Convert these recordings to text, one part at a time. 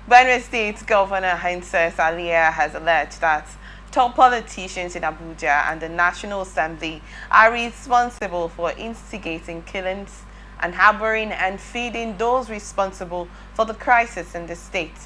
Benue State Governor Hyacinth Alia has alleged that top politicians in Abuja and the National Assembly are responsible for instigating killings and harboring and feeding those responsible for the crisis in the state.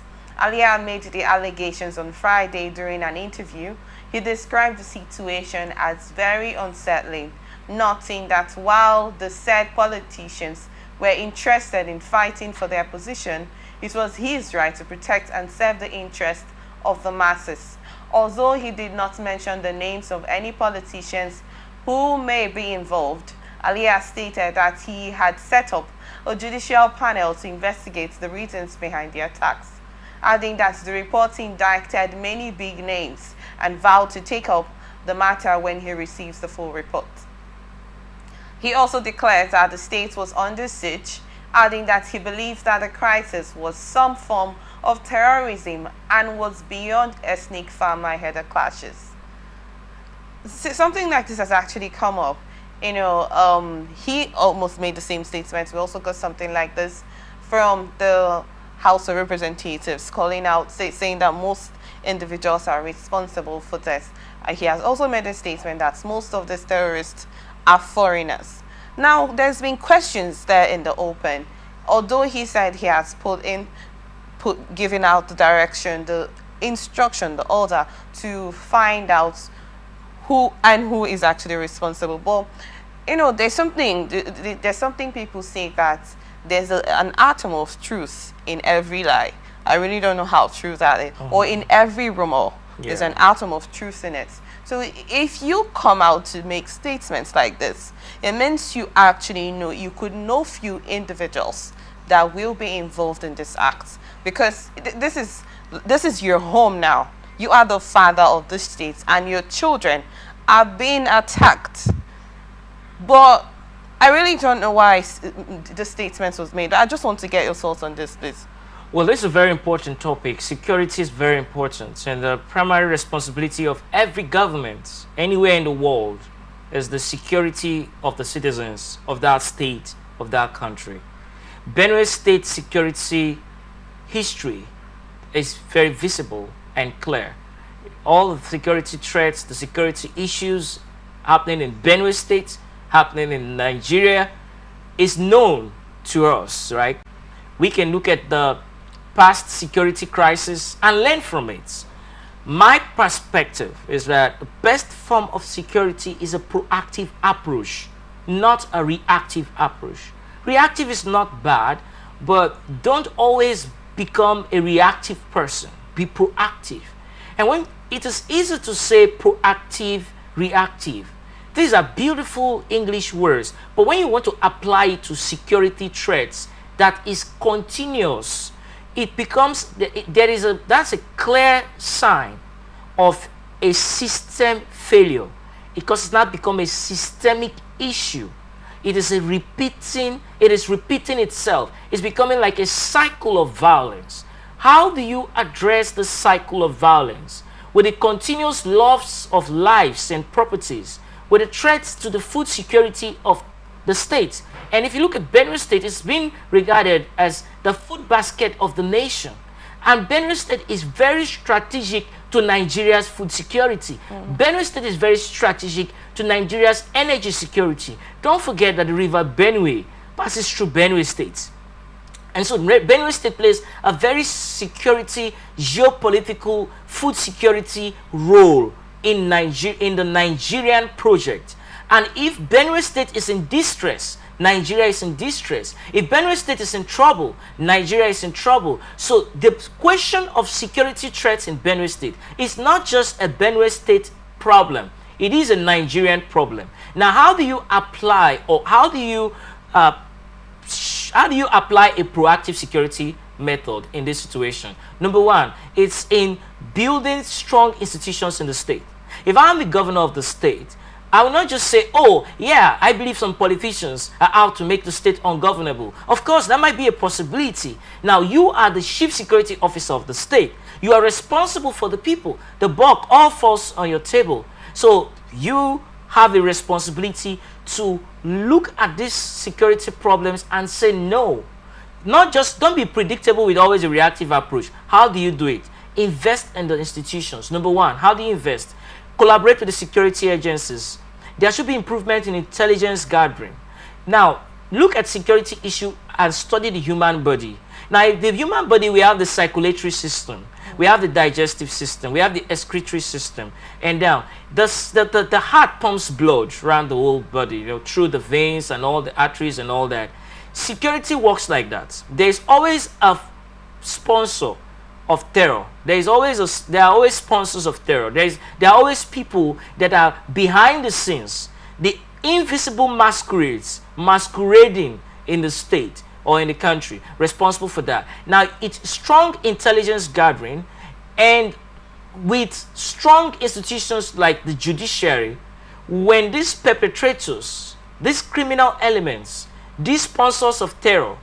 Alia made the allegations on Friday during an interview. He described the situation as very unsettling, noting that while the said politicians were interested in fighting for their position, it was his right to protect and serve the interests of the masses. Although he did not mention the names of any politicians who may be involved, Alia stated that he had set up a judicial panel to investigate the reasons behind the attacks, adding that the report indicted many big names and vowed to take up the matter when he receives the full report. He also declared that the state was under siege, adding that he believed that the crisis was some form of terrorism and was beyond ethnic farmer-herder clashes. Something like this has actually come up. He almost made the same statement. We also got something like this from the House of Representatives, calling out, saying that most individuals are responsible for this. He has also made a statement that most of these terrorists are foreigners. Now, there's been questions there in the open. Although he said he has given out the direction, the instruction, the order to find out who is actually responsible. But there's something people say that there's an atom of truth in every lie. I really don't know how true that is. Or in every rumor, there's an atom of truth in it. So if you come out to make statements like this, it means you actually know, you could know few individuals that will be involved in this act, because this is your home now. You are the father of the state, and your children are being attacked. But I really don't know why the statement was made. I just want to get your thoughts on this, please. Well, this is a very important topic. Security is very important, and the primary responsibility of every government anywhere in the world is the security of the citizens of that state, of that country. Benue State security history is very visible and clear. All the security threats, the security issues happening in Benue State, happening in Nigeria, is known to us, right? We can look at the past security crisis and learn from it. My perspective is that the best form of security is a proactive approach, not a reactive approach. Reactive is not bad, but don't always become a reactive person. Be proactive. And when it is easy to say proactive, reactive, these are beautiful English words, but when you want to apply it to security threats that is continuous, it becomes, that's a clear sign of a system failure, because it's not become a systemic issue. It is repeating itself. It's becoming like a cycle of violence. How do you address the cycle of violence? With the continuous loss of lives and properties, with the threats to the food security of the state. And if you look at Benue State, it's been regarded as the food basket of the nation. And Benue State is very strategic to Nigeria's food security. Benue State is very strategic to Nigeria's energy security. Don't forget that the river Benue passes through Benue State. And so Benue State plays a very security, geopolitical, food security role in the Nigerian project. And if Benue State is in distress, Nigeria is in distress. If Benue State is in trouble, Nigeria is in trouble. So the question of security threats in Benue State is not just a Benue State problem. It is a Nigerian problem. Now, how do you apply, or how do you apply a proactive security method in this situation? Number one, it's in building strong institutions in the state. If I'm the governor of the state, I will not just say, oh, yeah, I believe some politicians are out to make the state ungovernable. Of course, that might be a possibility. Now, you are the chief security officer of the state. You are responsible for the people. The buck all falls on your table. So you have a responsibility to look at these security problems and say, no, don't be predictable with always a reactive approach. How do you do it? Invest in the institutions. Number one, how do you invest? Collaborate with the security agencies. There should be improvement in intelligence gathering. Now, look at security issue and study the human body. Now, in the human body, we have the circulatory system, we have the digestive system, we have the excretory system, and now the heart pumps blood around the whole body, you know, through the veins and all the arteries and all that. Security works like that. There's always a sponsor of terror. There are always sponsors of terror. There are always people that are behind the scenes, the invisible masquerades masquerading in the state or in the country, responsible for that. Now, it's strong intelligence gathering, and with strong institutions like the judiciary, when these perpetrators, these criminal elements, these sponsors of terror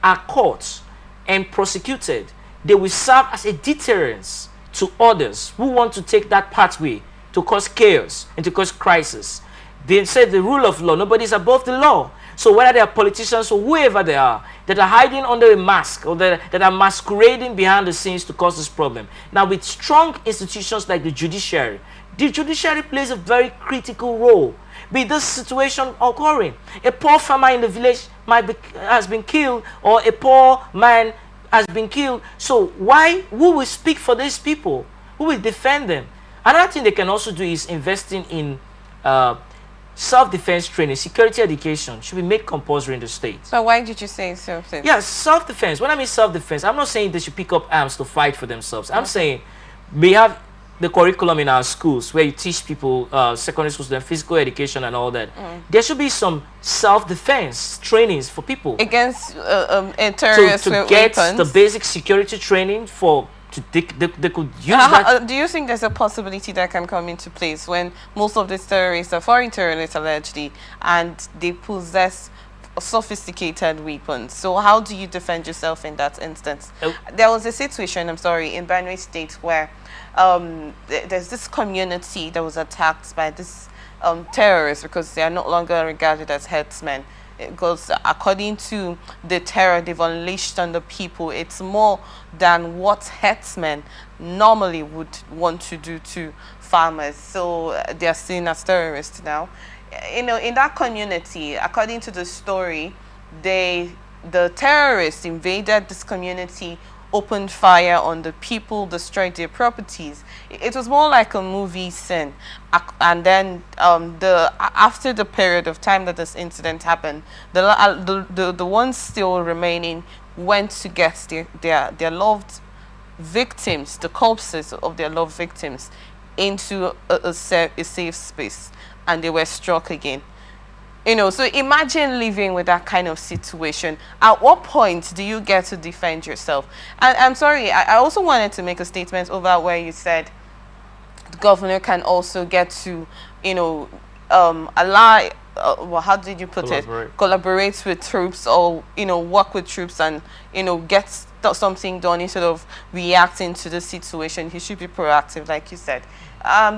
are caught and prosecuted, they will serve as a deterrence to others who want to take that pathway to cause chaos and to cause crisis. They say the rule of law, nobody is above the law. So whether they are politicians or whoever they are, that are hiding under a mask or that are masquerading behind the scenes to cause this problem. Now, with strong institutions like the judiciary plays a very critical role. Be this situation occurring, a poor farmer in the village has been killed, or a poor man has been killed. So who will speak for these people? Who will defend them? Another thing they can also do is investing in self-defense training. Security education should be made compulsory in the state. So why did you say self-defense? Yes, self-defense. When I mean self-defense, I'm not saying they should pick up arms to fight for themselves. I'm saying we have the curriculum in our schools where you teach people, secondary schools, their physical education and all that. There should be some self-defense trainings for people against terrorists to with get weapons. the basic security training for. They could use that. Do you think there's a possibility that can come into place when most of these terrorists are foreign terrorists allegedly, and they possess sophisticated weapons? So how do you defend yourself in that instance? There was a situation, in Benue State where there's this community that was attacked by this terrorists because they are no longer regarded as headsmen. Because according to the terror they've unleashed on the people, it's more than what headsmen normally would want to do to farmers. So they are seen as terrorists now. You know, in that community, according to the story, the terrorists invaded this community, opened fire on the people, destroyed their properties. It was more like a movie scene. And then after the period of time that this incident happened, the ones still remaining went to get their loved victims, the corpses of their loved victims, into a safe space, and they were struck again. You know, so imagine living with that kind of situation. At what point do you get to defend yourself? And I'm sorry, I also wanted to make a statement over where you said the governor can also get to, you know, allow, well, how did you put it? Collaborate with troops, or, you know, work with troops and, you know, get something done instead of reacting to the situation. He should be proactive, like you said.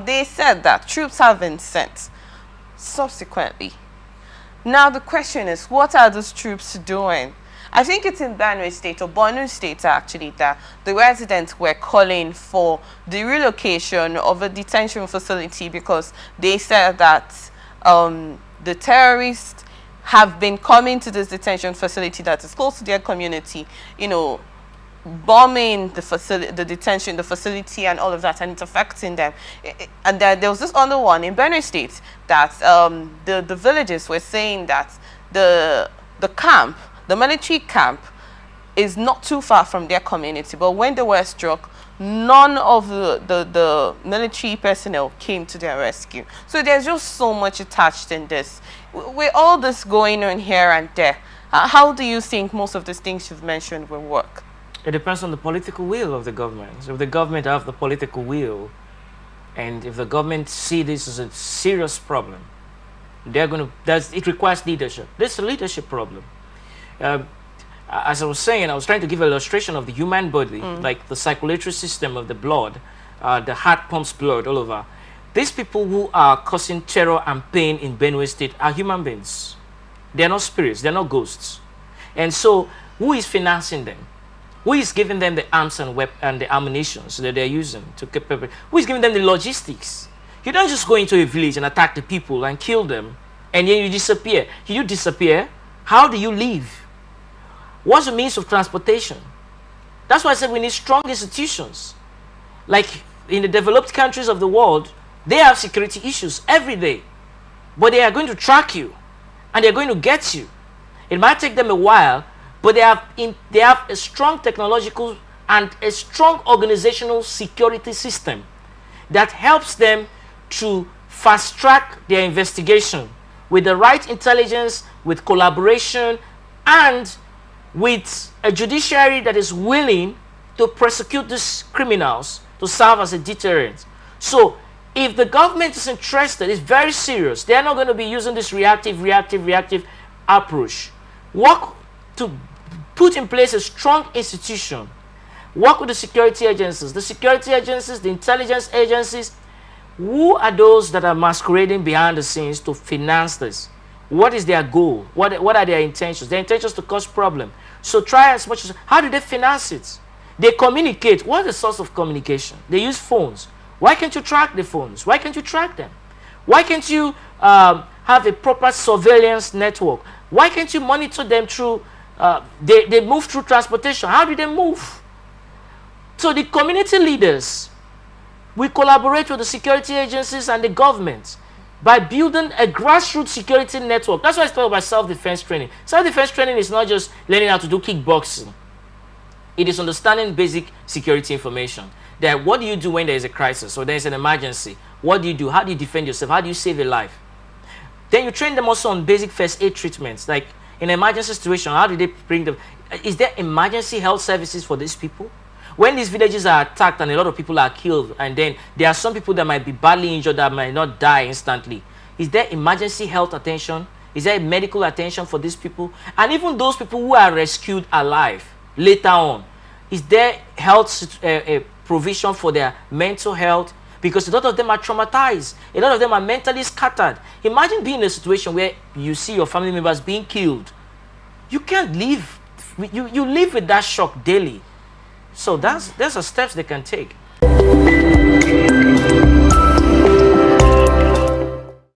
They said that troops have been sent subsequently. Now the question is, what are those troops doing? I think it's in Benue State, or Benue State actually, that the residents were calling for the relocation of a detention facility because they said that the terrorists have been coming to this detention facility that is close to their community, you know, bombing the facility and all of that, and it's affecting them. And there was this other one in Benue State that the villagers were saying that the camp, the military camp, is not too far from their community, but when they were struck, none of the military personnel came to their rescue. So there's just so much attached in this. With all this going on here and there, how do you think most of these things you've mentioned will work? It depends on the political will of the government. So if the government have the political will, and if the government see this as a serious problem, they're going to. It requires leadership. This is a leadership problem. As I was saying, I was trying to give an illustration of the human body, like the circulatory system of the blood, the heart pumps blood all over. These people who are causing terror and pain in Benue State are human beings. They're not spirits. They're not ghosts. And so Who is financing them? Who is giving them the arms and the ammunition that they're using to keep people? Who is giving them the logistics? You don't just go into a village and attack the people and kill them, and then you disappear. You disappear. How do you live? What's the means of transportation? That's why I said we need strong institutions. Like in the developed countries of the world, they have security issues every day, but they are going to track you, and they're going to get you. It might take them a while, but they have a strong technological and a strong organizational security system that helps them to fast track their investigation with the right intelligence, with collaboration, and with a judiciary that is willing to prosecute these criminals to serve as a deterrent. So if the government is interested, it's very serious. They're not going to be using this reactive approach. Work to put in place a strong institution. Work with the security agencies. The security agencies, the intelligence agencies, who are those that are masquerading behind the scenes to finance this? What is their goal? What are their intentions? Their intentions to cause problem. So try as much as, how do they finance it? They communicate. What is the source of communication? They use phones. Why can't you track the phones? Why can't you track them? Why can't you have a proper surveillance network? Why can't you monitor them through, they move through transportation. How do they move? So the community leaders, we collaborate with the security agencies and the government by building a grassroots security network. That's why it's talk about self-defense training. Self-defense training is not just learning how to do kickboxing. It is understanding basic security information. That what do you do when there is a crisis or there is an emergency? What do you do? How do you defend yourself? How do you save a life? Then you train them also on basic first aid treatments. Like in an emergency situation, how do they bring them? Is there emergency health services for these people? When these villages are attacked and a lot of people are killed, and then there are some people that might be badly injured that might not die instantly, is there emergency health attention? Is there medical attention for these people? And even those people who are rescued alive later on, is there health provision for their mental health? Because a lot of them are traumatized. A lot of them are mentally scattered. Imagine being in a situation where you see your family members being killed. You can't live. You live with that shock daily. So there's the steps they can take.